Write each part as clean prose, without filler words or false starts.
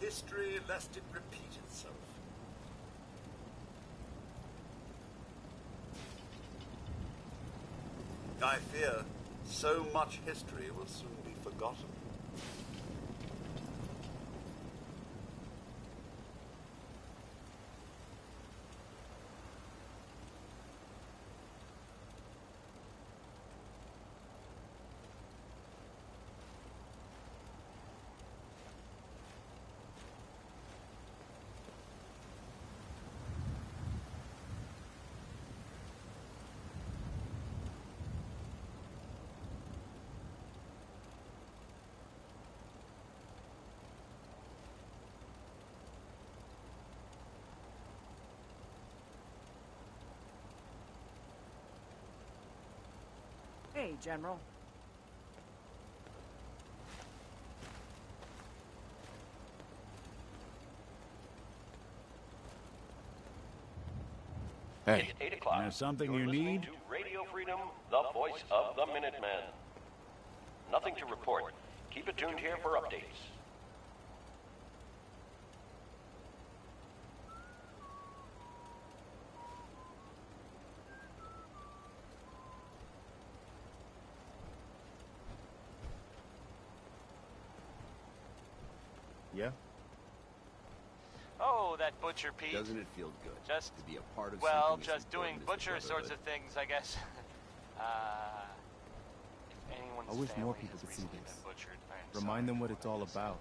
history lest it repeat itself. I fear so much history will soon be forgotten. Hey, General. Hey. It's 8 o'clock. There's something You're you listening need? to Radio Freedom, the voice of the Minuteman. Nothing to report. Keep it tuned here for updates. Yeah? Oh, that Butcher Pete. Doesn't it feel good Just, to be a part of well, something as just doing important as the butcher sorts of Brotherhood? things, I guess. If anyone's I wish more family people has could see recently this. been butchered, I am Remind sorry them for what it's all it is. about.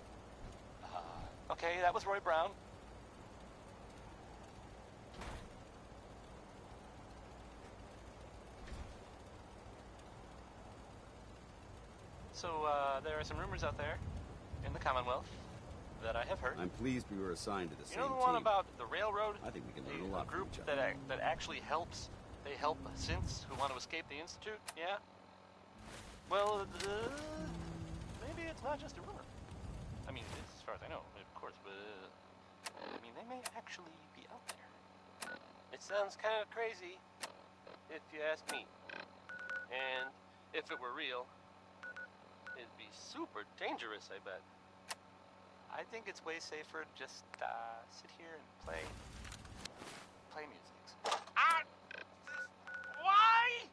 Okay, that was Roy Brown. So, there are some rumors out there in the Commonwealth that I have heard. I'm pleased we were assigned to the You same know the one team. about the railroad? I think we can learn a A lot from group each other. that actually helps. They help synths who want to escape the Institute, yeah? Well, maybe it's not just a rumor. I mean, it is, as far as I know, of course, but I mean, they may actually be out there. It sounds kind of crazy, if you ask me. And if it were real, it'd be super dangerous, I bet. I think it's way safer to just sit here and play music. Why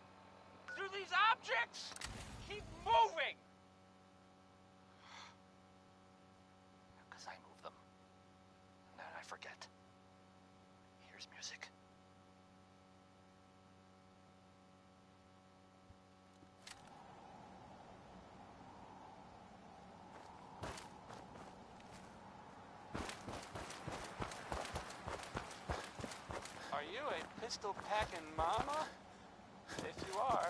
do these objects keep moving? Because I move them. And then I forget. Here's music. Are you a pistol-packing mama? If you are,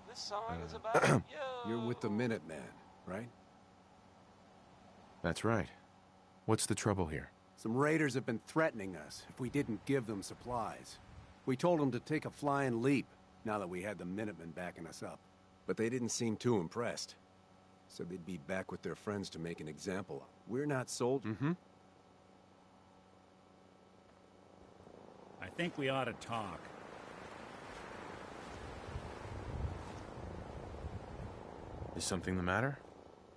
this song is about you. You're with the Minuteman, right? That's right. What's the trouble here? Some raiders have been threatening us if we didn't give them supplies. We told them to take a flying leap, now that we had the Minutemen backing us up. But they didn't seem too impressed. Said they'd be back with their friends to make an example. We're not soldiers. Mm-hmm. I think we ought to talk. Is something the matter?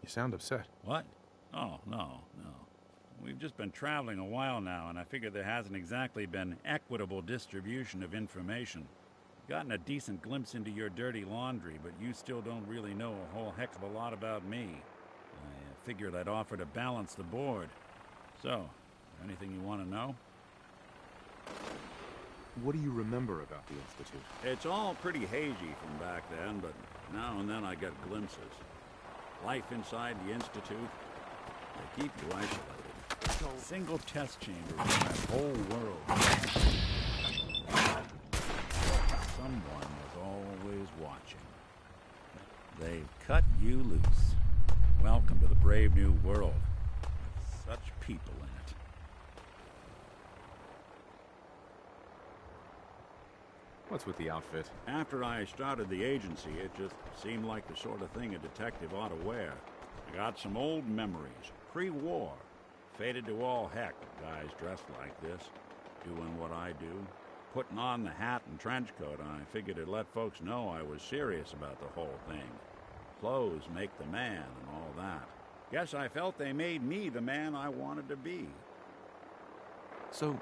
You sound upset. What? Oh, no. We've just been traveling a while now, and I figure there hasn't exactly been equitable distribution of information. Gotten a decent glimpse into your dirty laundry, but you still don't really know a whole heck of a lot about me. I figured I'd offer to balance the board. So, anything you want to know? What do you remember about the Institute? It's all pretty hazy from back then, but now and then I get glimpses. Life inside the Institute, they keep you isolated. Single test chamber in that whole world. Someone was always watching. They've cut you loose. Welcome to the brave new world. With such people in it. What's with the outfit? After I started the agency, it just seemed like the sort of thing a detective ought to wear. I got some old memories, pre-war. Faded to all heck, guys dressed like this, doing what I do. Putting on the hat and trench coat, I figured it'd let folks know I was serious about the whole thing. Clothes make the man and all that. Guess I felt they made me the man I wanted to be. So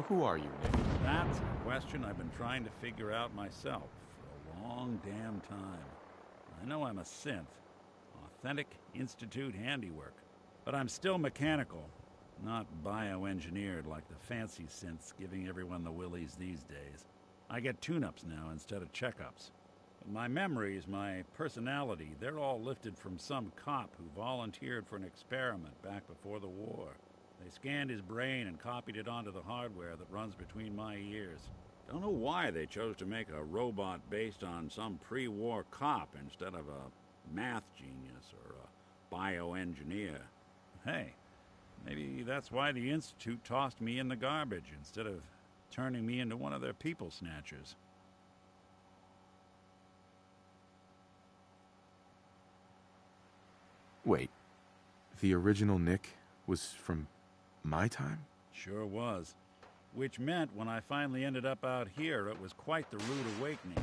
who are you, Nick? That's a question I've been trying to figure out myself for a long damn time. I know I'm a synth, authentic Institute handiwork, but I'm still mechanical, not bioengineered like the fancy synths giving everyone the willies these days. I get tune-ups now instead of checkups. My memories, my personality, they're all lifted from some cop who volunteered for an experiment back before the war. They scanned his brain and copied it onto the hardware that runs between my ears. Don't know why they chose to make a robot based on some pre-war cop instead of a math genius or a bioengineer. Hey, maybe that's why the Institute tossed me in the garbage instead of turning me into one of their people snatchers. Wait, the original Nick was from my time? Sure was. Which meant when I finally ended up out here, it was quite the rude awakening.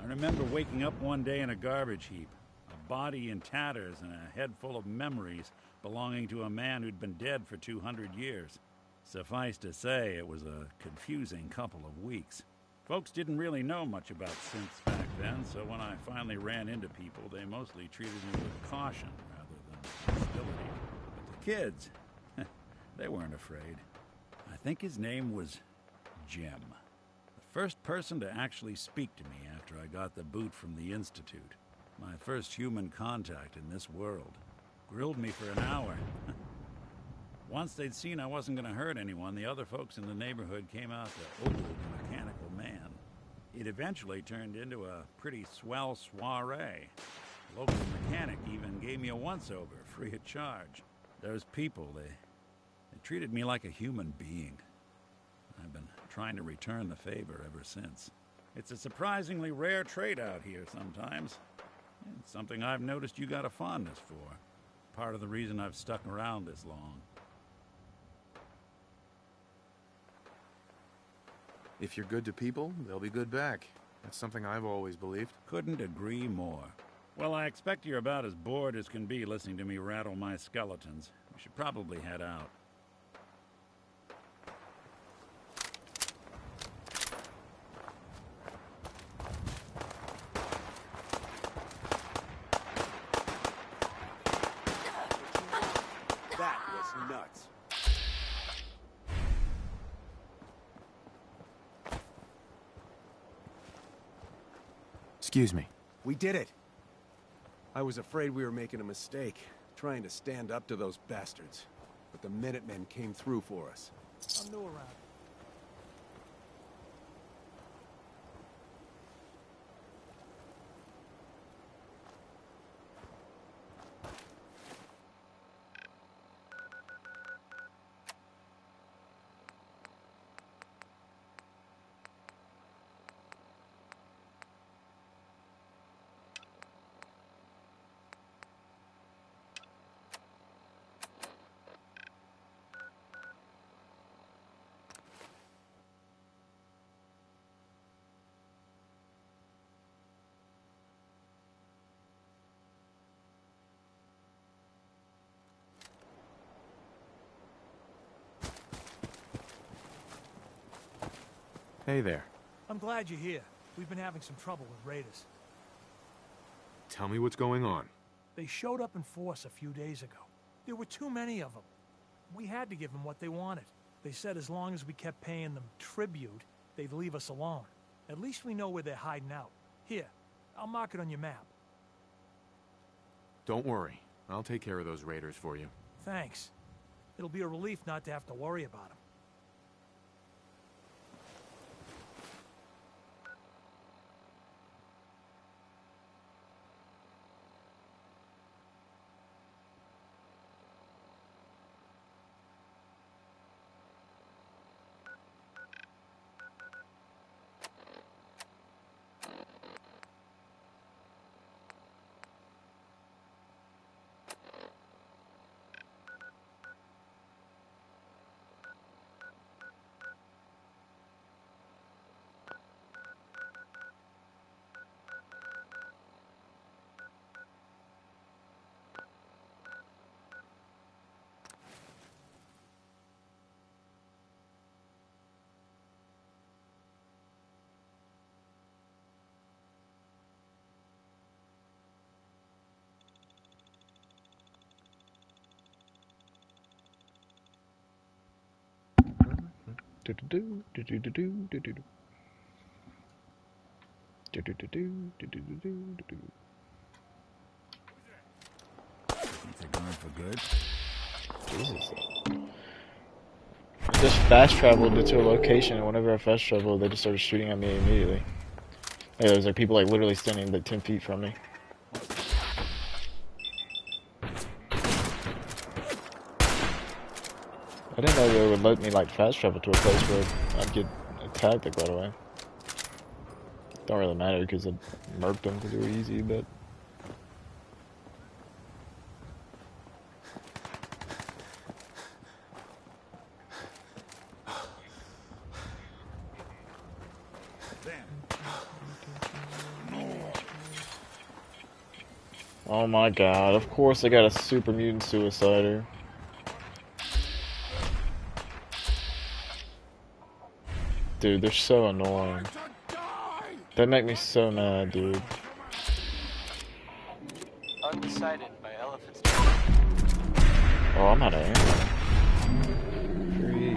I remember waking up one day in a garbage heap, a body in tatters and a head full of memories belonging to a man who'd been dead for 200 years. Suffice to say, it was a confusing couple of weeks. Folks didn't really know much about synths back then, so when I finally ran into people, they mostly treated me with caution rather than hostility. But the kids, they weren't afraid. I think his name was Jim. The first person to actually speak to me after I got the boot from the Institute. My first human contact in this world. Grilled me for an hour. Once they'd seen I wasn't going to hurt anyone, the other folks in the neighborhood came out to ogle the mechanical man. It eventually turned into a pretty swell soiree. The local mechanic even gave me a once-over, free of charge. Those people, they treated me like a human being. I've been trying to return the favor ever since. It's a surprisingly rare trait out here sometimes. It's something I've noticed you got a fondness for. Part of the reason I've stuck around this long. If you're good to people, they'll be good back. That's something I've always believed. Couldn't agree more. Well, I expect you're about as bored as can be listening to me rattle my skeletons. We should probably head out. That was nuts. Excuse me. We did it. I was afraid we were making a mistake, trying to stand up to those bastards. But the Minutemen came through for us. I'm new around. Hey there. I'm glad you're here. We've been having some trouble with raiders. Tell me what's going on. They showed up in force a few days ago. There were too many of them. We had to give them what they wanted. They said as long as we kept paying them tribute, they'd leave us alone. At least we know where they're hiding out. Here, I'll mark it on your map. Don't worry. I'll take care of those raiders for you. Thanks. It'll be a relief not to have to worry about them. They're going for good. Jesus. Just fast traveled to a location, and whenever I fast traveled, they just started shooting at me immediately. Like, there was like people like literally standing like 10 feet from me. I didn't know they would let me like fast travel to a place where I'd get attacked like right away. Don't really matter because I murked them because they were easy, but. Oh my god, of course I got a super mutant suicider. Dude, they're so annoying. They make me so mad, dude. Undecided by elephants. Oh, I'm out of ammo. Free.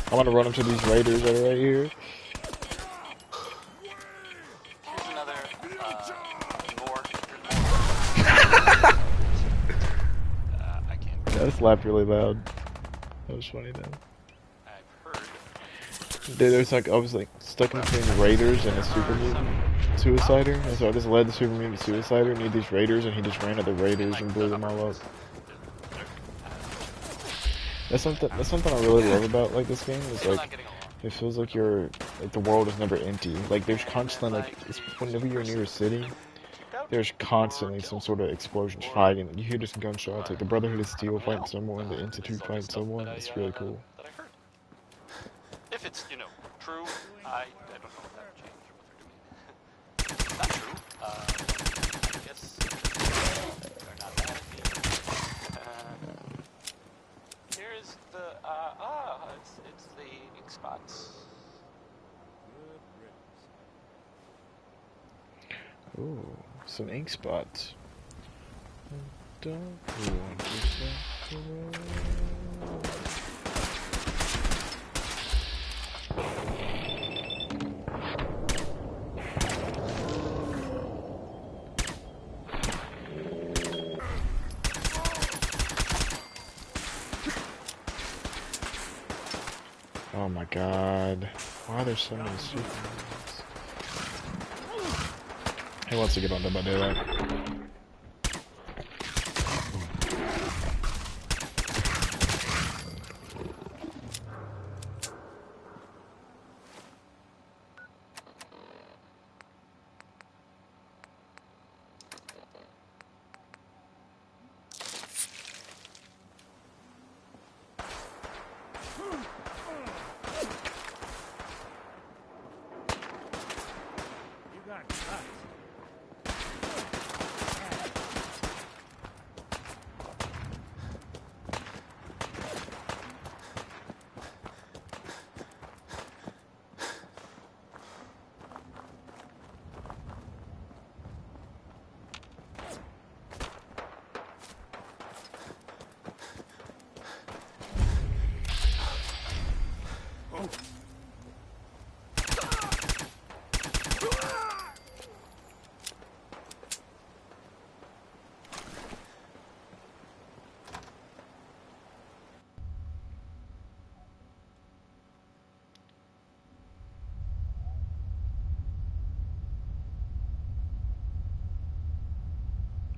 I'm gonna run into these raiders that are right here. Here's another, more. I can't. That slapped really loud. That was funny though. I've heard. Dude, there's like, I was like stuck in between raiders and a super mutant suicider, and so I just led the super mutant suicider near these raiders, and he just ran at the raiders and blew them all up. That's something I really love about like this game is like it feels like the world is never empty. Like there's constantly like whenever you're near a city, there's constantly some sort of explosions fighting. You hear just gunshots, like the Brotherhood of Steel fighting someone, the Institute fighting someone. It's really cool. That I heard. If it's, true, I don't know if that would change or what they're doing. Not true. I guess they're not that. Here's the, it's the ink spots. Ooh, some ink spots. Don't want to stop. Oh my god. Why are there so many Supermans? He wants to get on Dead by Daylight.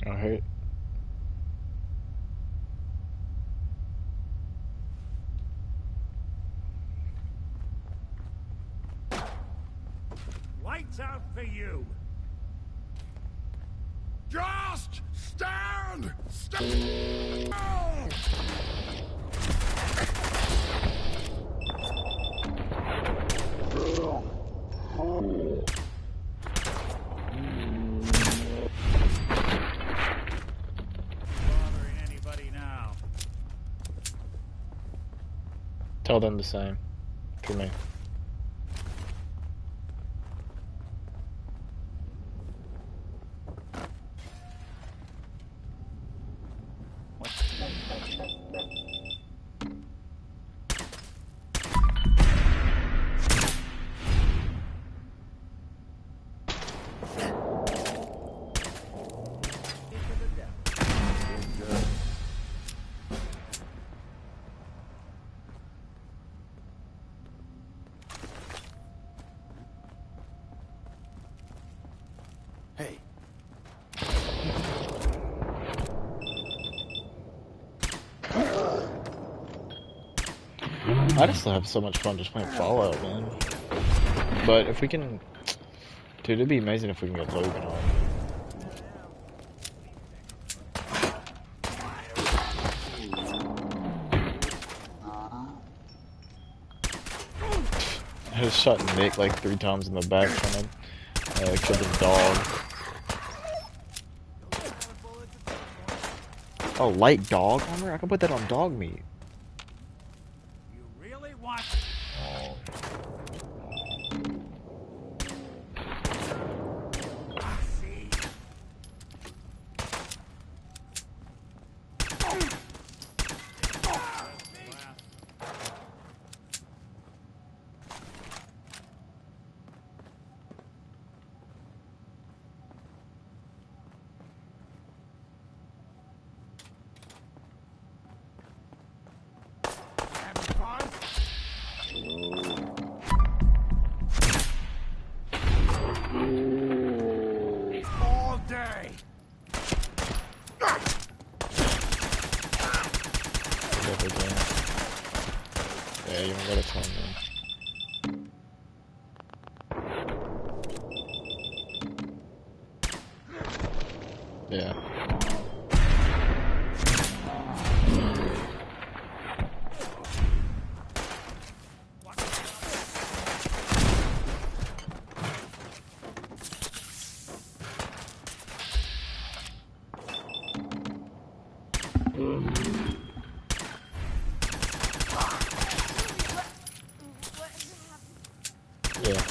I hate. Lights out for you. Just stand still! Bothering anybody now? Tell them the same. For me. I just have so much fun just playing Fallout, man. But if we can... Dude, it'd be amazing if we can get Logan on. I just shot Nick like 3 times in the back from him. Killed his dog. Oh, light dog armor? I can put that on dog meat. You really want... all day. Yeah, you don't got a ton, man. Yeah. Yeah.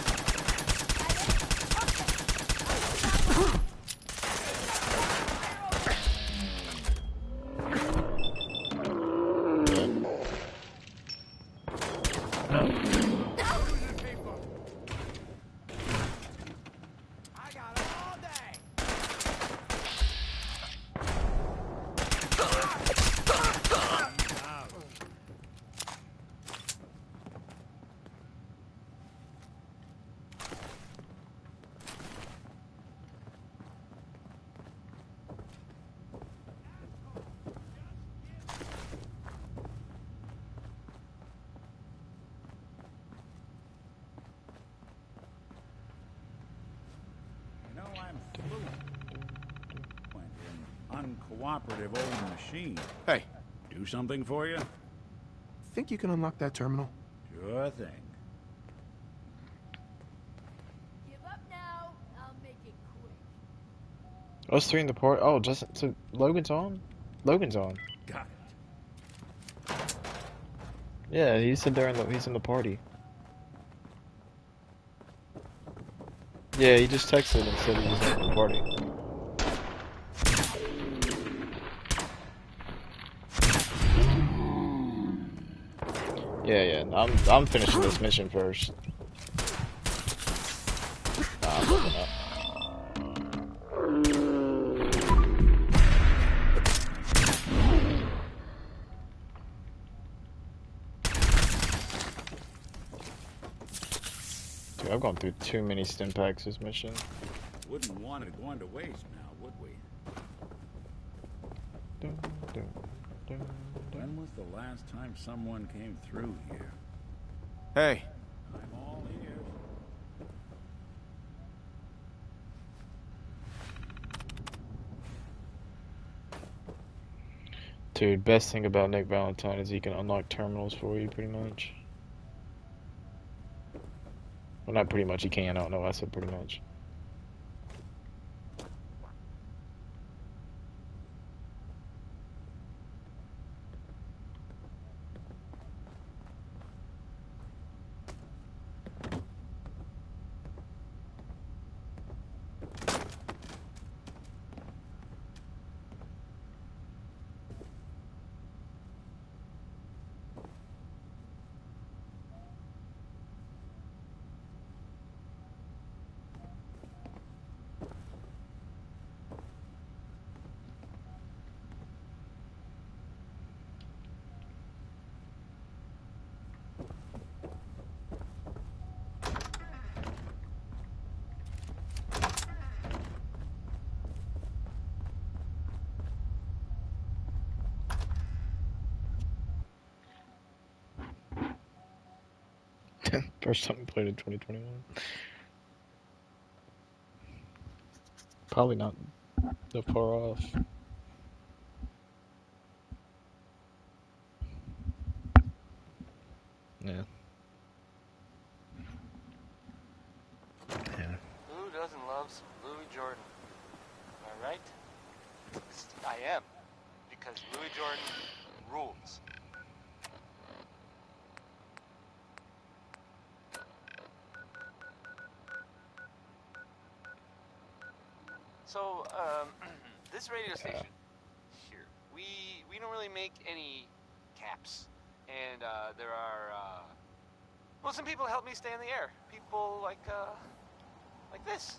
You know, I'm fluent in uncooperative old machine. Hey, Do something for you? think you can unlock that terminal? Sure thing. Give up now. I'll make it quick. Us 3 in the port. Oh, just so Logan's on. Logan's on. Got it. Yeah, he said he's in the party. Yeah, he just texted and said he was in the party. Yeah, I'm finishing this mission first. Nah, I'm looking up. Dude, I've gone through too many stim packs this mission. Wouldn't want it going to waste now, would we? When was the last time someone came through here? Hey, I'm all ears. Dude, best thing about Nick Valentine is he can unlock terminals for you, pretty much. Well, not pretty much, he can. I don't know why I said pretty much. First time we played in 2021. Probably not that far off. Yeah. Yeah. Who doesn't love some Louis Jordan? Am I right? I am. Because Louis Jordan rules. So, this radio station here, we don't really make any caps. And, there are, well, some people help me stay in the air. People like this.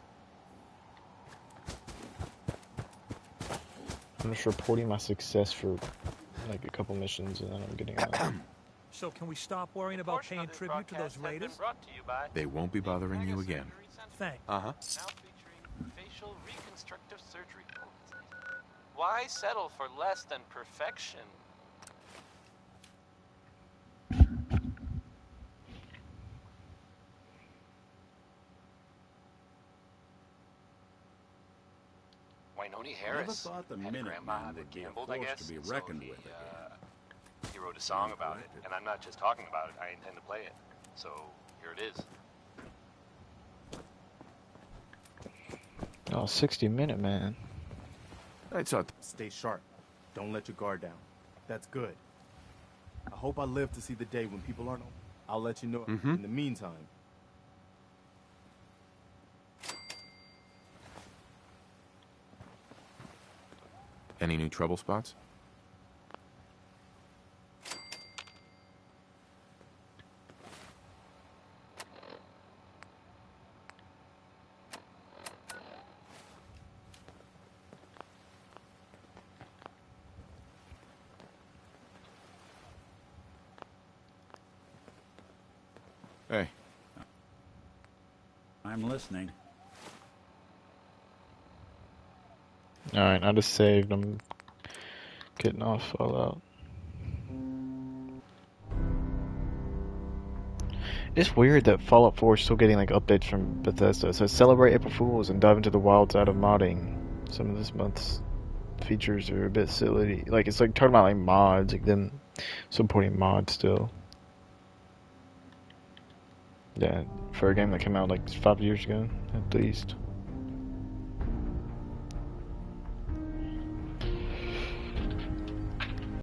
I'm just reporting my success for like a couple missions, and then I'm getting out. So can we stop worrying about paying tribute to those raiders? They won't be bothering you again. Thanks. Uh-huh. Now featuring facial reconstructive surgery. Why settle for less than perfection? Wainoni Harris. Never thought the had a Minutemen grandma would that be a gambled, I force guess. to be so reckoned he, with again. He wrote a song about it, and I'm not just talking about it. I intend to play it. So here it is. Oh, 60-minute, man. I thought Stay sharp. Don't let your guard down. That's good. I hope I live to see the day when people aren't. I'll let you know. In the meantime. any new trouble spots? Hey. I'm listening. Alright, I just saved. I'm getting off Fallout. It's weird that Fallout 4 is still getting like updates from Bethesda. So celebrate April Fools and dive into the wild side of modding. Some of this month's features are a bit silly. Like it's like talking about like mods, like them supporting mods still. Yeah, for a game that came out like 5 years ago, at least.